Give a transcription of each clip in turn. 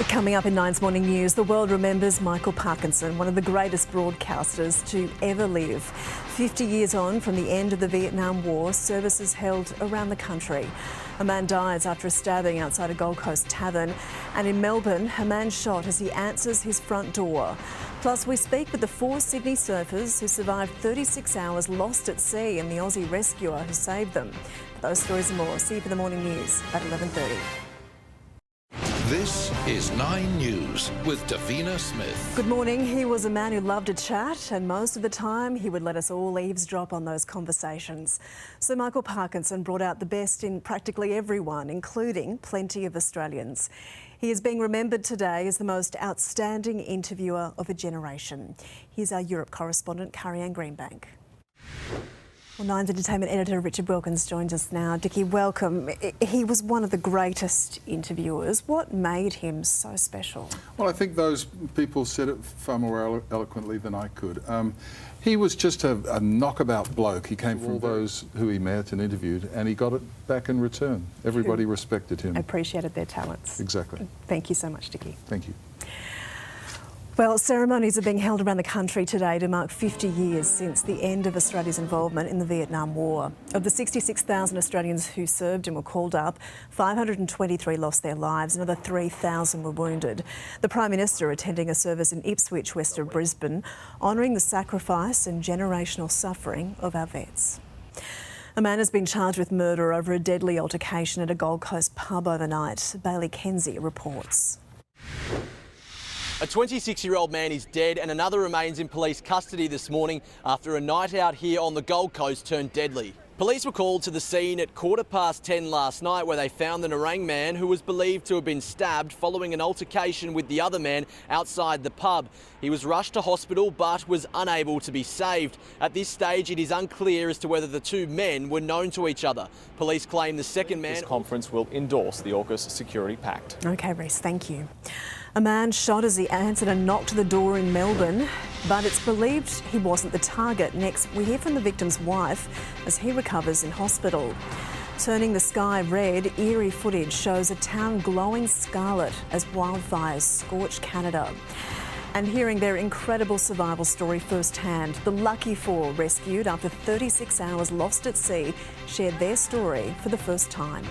Coming up in Nine's Morning News, the world remembers Michael Parkinson, one of the greatest broadcasters to ever live. 50 years on from the end of the Vietnam War, services held around the country. A man dies after a stabbing outside a Gold Coast tavern. And in Melbourne, a man shot as he answers his front door. Plus, we speak with the 4 Sydney surfers who survived 36 hours lost at sea and the Aussie rescuer who saved them. Those stories and more. See you for the morning news at 11:30. This is 9 News with Davina Smith. Good morning. He was a man who loved to chat, and most of the time he would let us all eavesdrop on those conversations. So Michael Parkinson brought out the best in practically everyone, including plenty of Australians. He is being remembered today as the most outstanding interviewer of a generation. Here's our Europe correspondent, Carrie-Anne Greenbank. Well, Nine's entertainment editor Richard Wilkins joins us now. Dickie, welcome. He was one of the greatest interviewers. What made him so special? Well, I think those people said it far more eloquently than I could. He was just a knockabout bloke. He came from all those who he met and interviewed, and he got it back in return. Everybody respected him. Appreciated their talents. Exactly. Thank you so much, Dickie. Thank you. Well, ceremonies are being held around the country today to mark 50 years since the end of Australia's involvement in the Vietnam War. Of the 66,000 Australians who served and were called up, 523 lost their lives, another 3,000 were wounded. The Prime Minister attending a service in Ipswich, west of Brisbane, honouring the sacrifice and generational suffering of our vets. A man has been charged with murder over a deadly altercation at a Gold Coast pub overnight. Bailey Kenzie reports. A 26-year-old man is dead and another remains in police custody this morning after a night out here on the Gold Coast turned deadly. Police were called to the scene at 10:15 last night where they found the Nerang man who was believed to have been stabbed following an altercation with the other man outside the pub. He was rushed to hospital but was unable to be saved. At this stage, it is unclear as to whether the 2 men were known to each other. Police claim the second man... This conference will endorse the AUKUS Security Pact. OK, Reece, thank you. A man shot as he answered a knock to the door in Melbourne, but it's believed he wasn't the target. Next, we hear from the victim's wife as he recovers in hospital. Turning the sky red, eerie footage shows a town glowing scarlet as wildfires scorch Canada. And hearing their incredible survival story firsthand, the lucky 4 rescued after 36 hours lost at sea shared their story for the first time.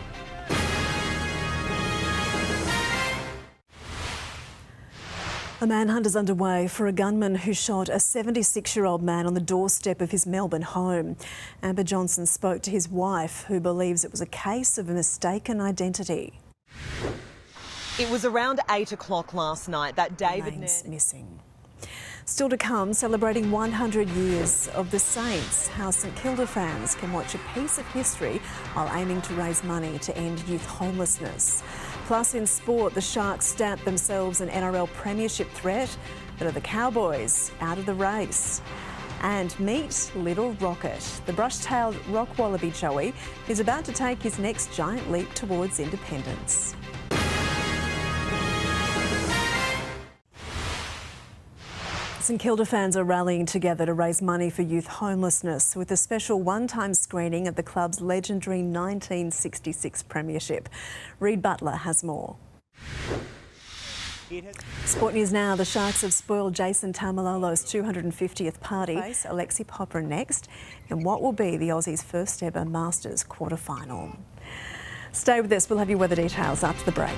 A manhunt is underway for a gunman who shot a 76-year-old man on the doorstep of his Melbourne home. Amber Johnson spoke to his wife, who believes it was a case of a mistaken identity. It was around 8 o'clock last night that David remains missing. Still to come, celebrating 100 years of the Saints, how St Kilda fans can watch a piece of history while aiming to raise money to end youth homelessness. Plus in sport, the Sharks stamp themselves an NRL premiership threat, but are the Cowboys out of the race? And meet Little Rocket. The brush-tailed rock wallaby Joey is about to take his next giant leap towards independence. St Kilda fans are rallying together to raise money for youth homelessness with a special one-time screening of the club's legendary 1966 premiership. Reid Butler has more. Sport news now. The Sharks have spoiled Jason Taumalolo's 250th party. Alexi Popper next in what will be the Aussies' first ever Masters quarter-final. Stay with us. We'll have your weather details after the break.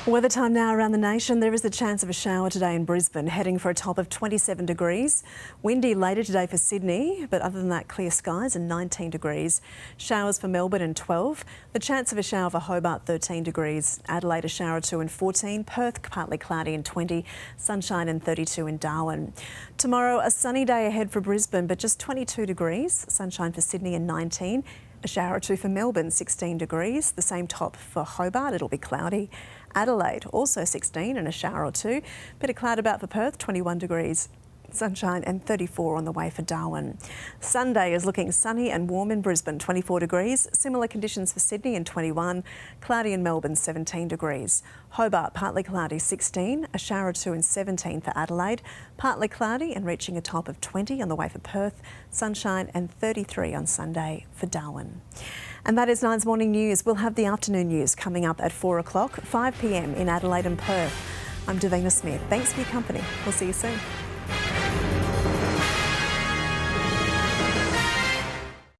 Weather time now around the nation. There is a chance of a shower today in Brisbane, heading for a top of 27 degrees. Windy later today for Sydney, but other than that, clear skies and 19 degrees. Showers for Melbourne and 12. The chance of a shower for Hobart, 13 degrees. Adelaide, a shower or 2 and 14. Perth, partly cloudy and 20. Sunshine and 32 in Darwin. Tomorrow, a sunny day ahead for Brisbane, but just 22 degrees. Sunshine for Sydney and 19. A shower or 2 for Melbourne, 16 degrees. The same top for Hobart, it'll be cloudy. Adelaide, also 16 and a shower or 2. Bit of cloud about for Perth, 21 degrees. sunshine and 34 on the way for Darwin. Sunday is looking sunny and warm in Brisbane, 24 degrees. Similar conditions for Sydney and 21. Cloudy in Melbourne, 17 degrees. Hobart, partly cloudy, 16. A shower or two and 17 for Adelaide. Partly cloudy and reaching a top of 20 on the way for Perth. Sunshine and 33 on Sunday for Darwin. And that is Nine's Morning News. We'll have the afternoon news coming up at 4 o'clock, 5 p.m. in Adelaide and Perth. I'm Davina Smith. Thanks for your company. We'll see you soon.